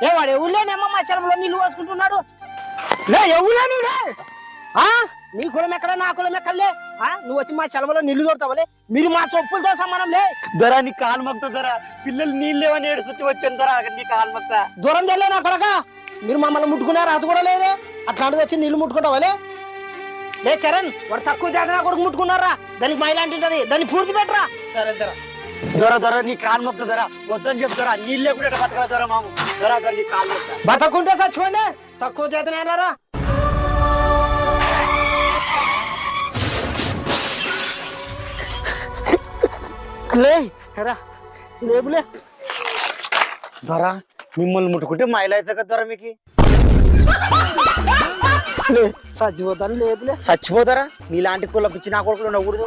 ఏ వాడు ఎవరులేనేమో మా శలంలో నీళ్ళు పోసుకుంటున్నాడు లే ఎవరులే నువ్వు నీ కులం ఎక్కడ నా కులం ఎక్కడలే నువ్వు వచ్చి మా శలంలో నీళ్లు దొరుకుతావులే మీరు మా చొప్పులతో సమానం లే ధర నీ కాలు మొక్త ధర పిల్లలు నీళ్ళు లేవని ఏడుస్తుంటే వచ్చాను ధర నీ కాలు మొక్త దూరం తెలే నా కొడక మీరు మమ్మల్ని ముట్టుకున్నారు అది కూడా లేదే అట్లాంటిది వచ్చి నీళ్లు ముట్టుకుంటావాలే లే చరణ్ వాడు తక్కువ జాతర కొడుకు ముట్టుకున్నారా దానికి మైలాంటి ఉంటది దాన్ని పూర్తి పెట్టరా సరే ధర ధర నీ కాలు మొక్త ధర వద్దని చెప్తారా నీళ్ళు లేకుండా బతకల ధర మాము ధర నీ కాలు మొక్త బతకుంటే చచ్చిపోయిందే తక్కువ చేతనేనారా లే రా లేబులే ధర మిమ్మల్ని ముట్టుకుంటే మైలు అవుతుంది కదా ధర మీకు చచ్చిపోతాను లేబులే చచ్చిపోతారా నీలాంటి కుల పిచ్చి నా కొడుకులు ఉండకూడదు